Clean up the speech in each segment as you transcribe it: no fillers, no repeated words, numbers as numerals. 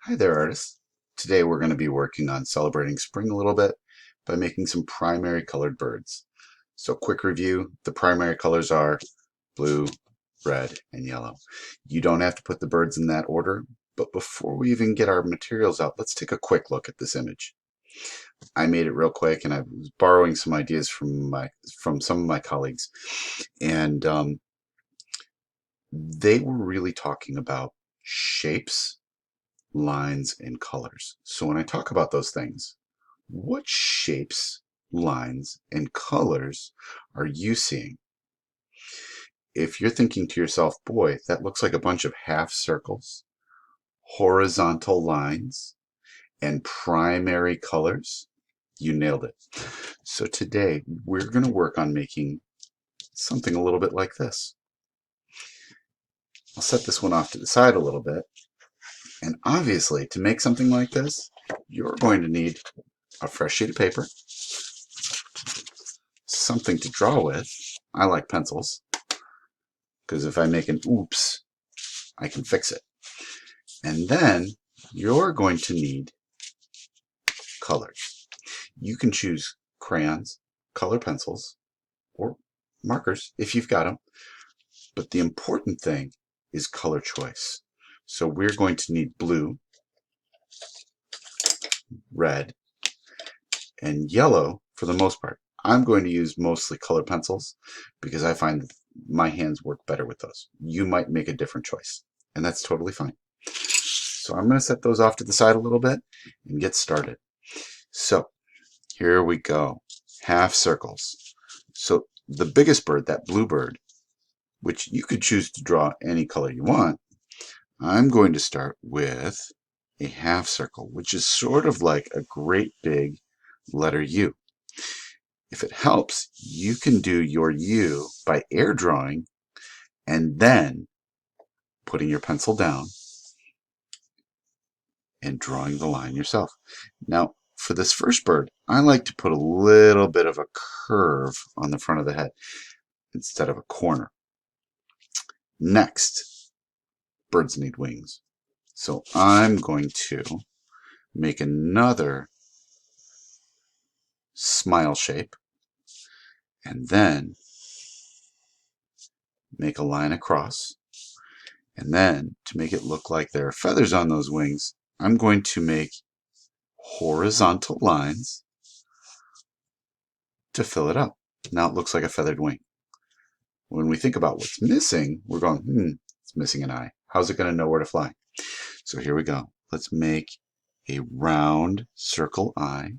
Hi there, artists. Today we're going to be working on celebrating spring a little bit by making some primary colored birds. So quick review, the primary colors are blue, red, and yellow. You don't have to put the birds in that order, but before we even get our materials out, let's take a quick look at this image. I made it real quick and I was borrowing some ideas from some of my colleagues, and they were really talking about shapes, lines, and colors. So when I talk about those things, what shapes, lines, and colors are you seeing? If you're thinking to yourself, boy, that looks like a bunch of half circles, horizontal lines, and primary colors, you nailed it. So today we're going to work on making something a little bit like this. I'll set this one off to the side a little bit. And obviously, to make something like this, you're going to need a fresh sheet of paper, something to draw with. I like pencils, because if I make an oops, I can fix it. And then you're going to need colors. You can choose crayons, color pencils, or markers if you've got them. But the important thing is color choice. So we're going to need blue, red, and yellow for the most part. I'm going to use mostly color pencils because I find that my hands work better with those. You might make a different choice, and that's totally fine. So I'm going to set those off to the side a little bit and get started. So here we go. Half circles. So the biggest bird, that blue bird, which you could choose to draw any color you want, I'm going to start with a half circle, which is sort of like a great big letter U. If it helps, you can do your U by air drawing and then putting your pencil down and drawing the line yourself. Now, for this first bird, I like to put a little bit of a curve on the front of the head instead of a corner. Next, birds need wings. So I'm going to make another smile shape and then make a line across. And then to make it look like there are feathers on those wings, I'm going to make horizontal lines to fill it up. Now it looks like a feathered wing. When we think about what's missing, we're going, it's missing an eye. How's it going to know where to fly? So here we go. Let's make a round circle eye.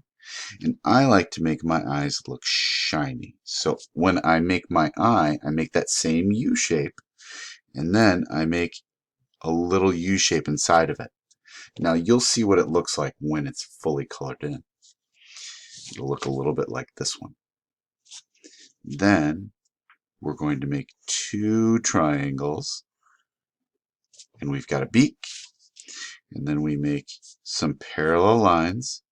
And I like to make my eyes look shiny. So when I make my eye, I make that same U shape, and then I make a little U shape inside of it. Now you'll see what it looks like when it's fully colored in. It'll look a little bit like this one. Then we're going to make two triangles, and we've got a beak, and then we make some parallel lines,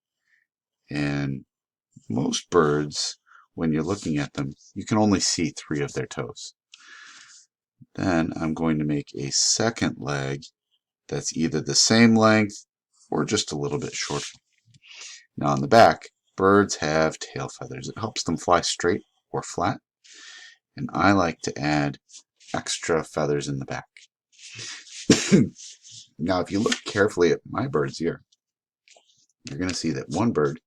and most birds, when you're looking at them, you can only see 3 of their toes. Then I'm going to make a second leg that's either the same length or just a little bit shorter. Now on the back, birds have tail feathers. It helps them fly straight or flat, and I like to add extra feathers in the back. Now if you look carefully at my bird's ear, you're going to see that one bird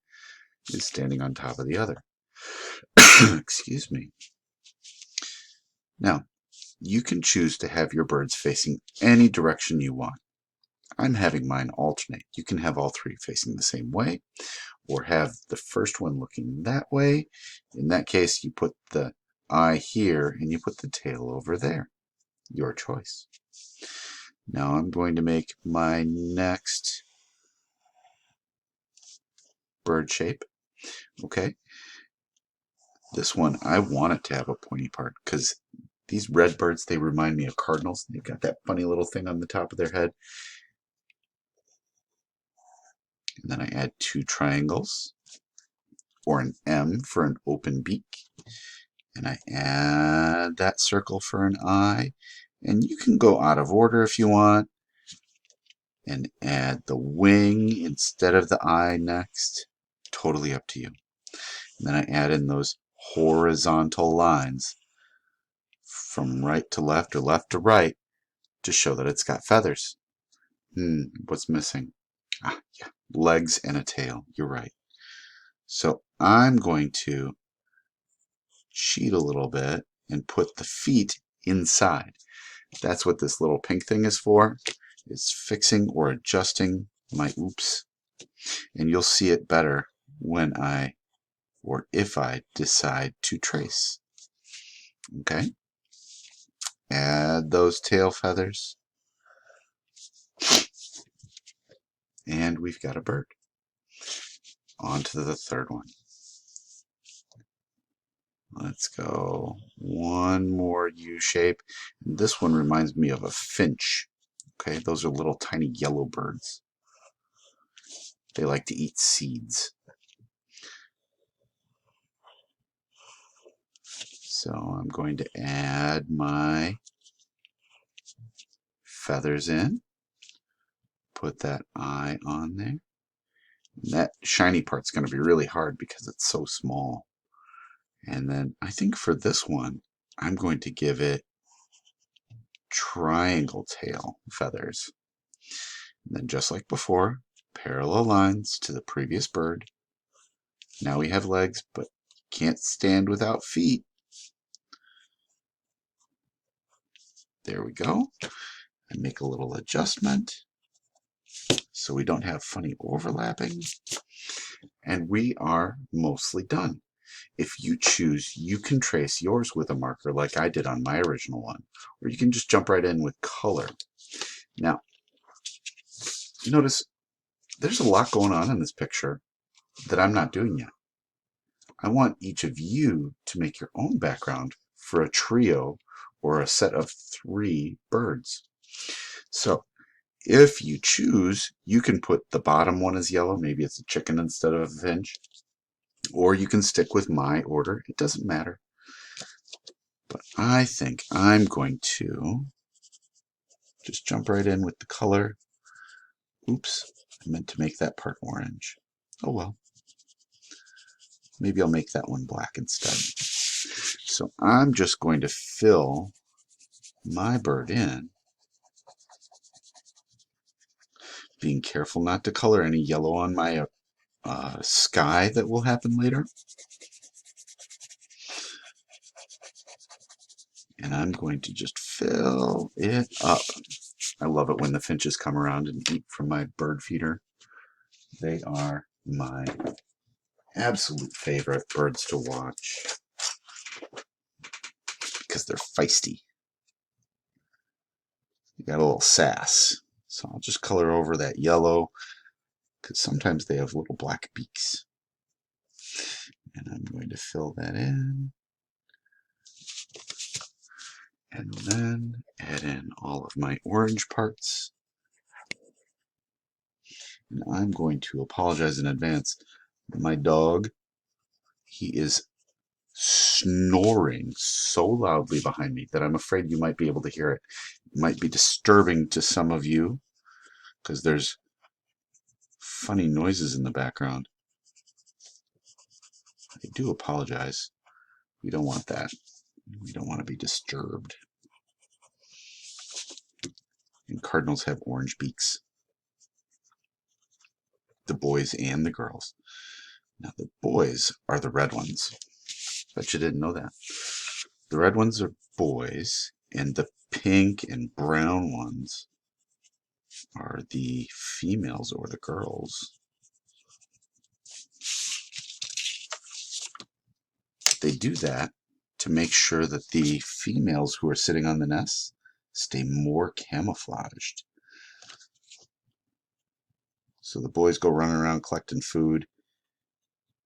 is standing on top of the other. Excuse me. Now, you can choose to have your birds facing any direction you want. I'm having mine alternate. You can have all 3 facing the same way, or have the first one looking that way. In that case, you put the eye here and you put the tail over there. Your choice. Now I'm going to make my next bird shape. Okay. This one, I want it to have a pointy part because these red birds, they remind me of cardinals. They've got that funny little thing on the top of their head. And then I add 2 triangles, or an M for an open beak. And I add that circle for an eye. And you can go out of order if you want. and add the wing instead of the eye next. Totally up to you. And then I add in those horizontal lines from right to left or left to right to show that it's got feathers. What's missing? Yeah, legs and a tail. You're right. So I'm going to cheat a little bit and put the feet inside. That's what this little pink thing is for. It's fixing or adjusting my oops. And you'll see it better when or if I decide to trace. Okay? Add those tail feathers. And we've got a bird. On to the third one. Let's go one more U shape. This one reminds me of a finch. Okay, those are little tiny yellow birds. They like to eat seeds. So I'm going to add my feathers in. Put that eye on there. And that shiny part's going to be really hard because it's so small. And then I think for this one, I'm going to give it triangle tail feathers. And then just like before, parallel lines to the previous bird. Now we have legs, but can't stand without feet. There we go. And make a little adjustment so we don't have funny overlapping. And we are mostly done. If you choose, you can trace yours with a marker like I did on my original one, or you can just jump right in with color. Now, notice there's a lot going on in this picture that I'm not doing yet. I want each of you to make your own background for a trio or a set of 3 birds. So if you choose, you can put the bottom one as yellow. Maybe it's a chicken instead of a finch. Or you can stick with my order. It doesn't matter. But I think I'm going to just jump right in with the color. Oops, I meant to make that part orange. Oh well. Maybe I'll make that one black instead. So I'm just going to fill my bird in, being careful not to color any yellow on my sky that will happen later. And I'm going to just fill it up. I love it when the finches come around and eat from my bird feeder. They are my absolute favorite birds to watch because they're feisty. They got a little sass. So I'll just color over that yellow because sometimes they have little black beaks. And I'm going to fill that in. And then add in all of my orange parts. And I'm going to apologize in advance. My dog, he is snoring so loudly behind me that I'm afraid you might be able to hear it. It might be disturbing to some of you because there's funny noises in the background. I do apologize. We don't want that. We don't want to be disturbed. And cardinals have orange beaks. The boys and the girls. Now the boys are the red ones. Bet you didn't know that. The red ones are boys, and the pink and brown ones are the females or the girls. They do that to make sure that the females who are sitting on the nest stay more camouflaged. So the boys go running around collecting food,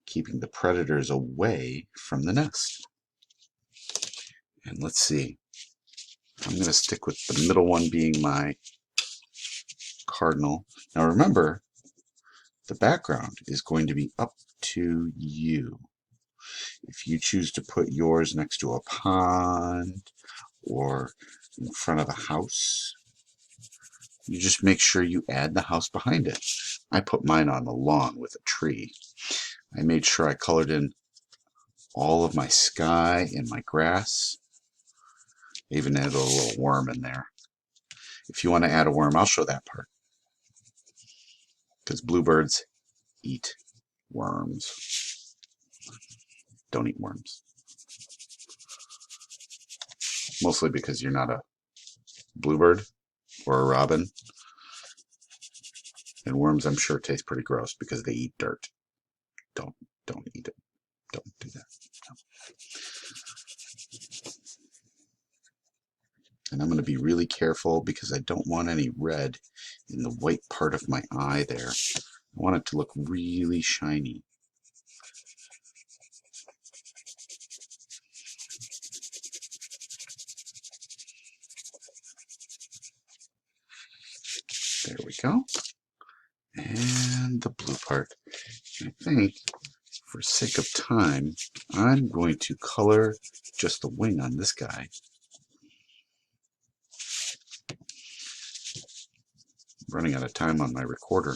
keeping the predators away from the nest. And let's see. I'm going to stick with the middle one being my cardinal. Now remember, the background is going to be up to you. If you choose to put yours next to a pond or in front of a house, you just make sure you add the house behind it. I put mine on the lawn with a tree. I made sure I colored in all of my sky and my grass. I even added a little worm in there. If you want to add a worm, I'll show that part. Because bluebirds eat worms. Don't eat worms. Mostly because you're not a bluebird or a robin. And worms, I'm sure, taste pretty gross because they eat dirt. Don't eat it. Don't do that. No. And I'm going to be really careful because I don't want any red in the white part of my eye there. I want it to look really shiny. There we go. And the blue part. I think, for sake of time, I'm going to color just the wing on this guy. I'm running out of time on my recorder.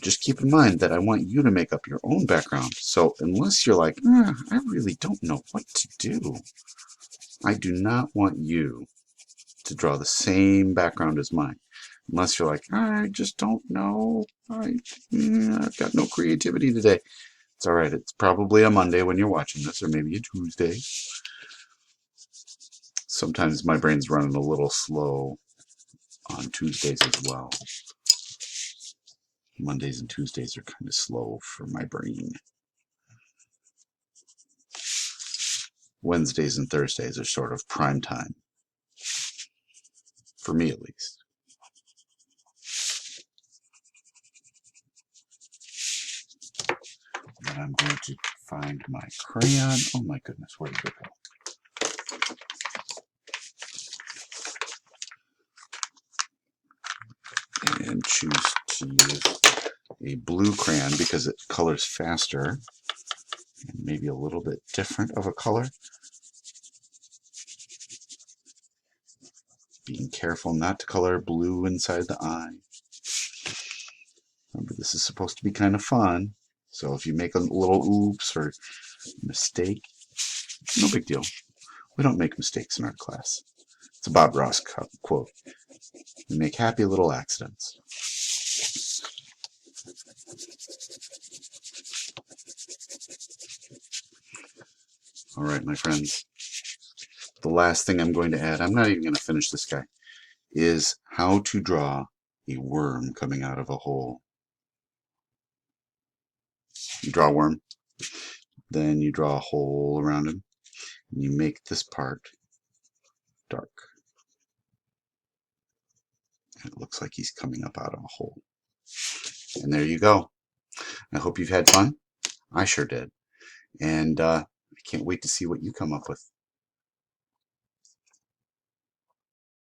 Just keep in mind that I want you to make up your own background. So unless you're like, I really don't know what to do, I do not want you to draw the same background as mine. Unless you're like, I just don't know. I've got no creativity today. It's all right. It's probably a Monday when you're watching this, or maybe a Tuesday. Sometimes my brain's running a little slow on Tuesdays as well. Mondays and Tuesdays are kind of slow for my brain. Wednesdays and Thursdays are sort of prime time. For me, at least. And I'm going to find my crayon. Oh my goodness, where did it go? And choose to use a blue crayon because it colors faster and maybe a little bit different of a color. Being careful not to color blue inside the eye. Remember, this is supposed to be kind of fun. So if you make a little oops or mistake, no big deal. We don't make mistakes in our class. It's a Bob Ross quote. We make happy little accidents. All right, my friends. The last thing I'm going to add, I'm not even going to finish this guy, is how to draw a worm coming out of a hole. You draw a worm, then you draw a hole around him, and you make this part dark. And it looks like he's coming up out of a hole. And there you go. I hope you've had fun. I sure did. And I can't wait to see what you come up with.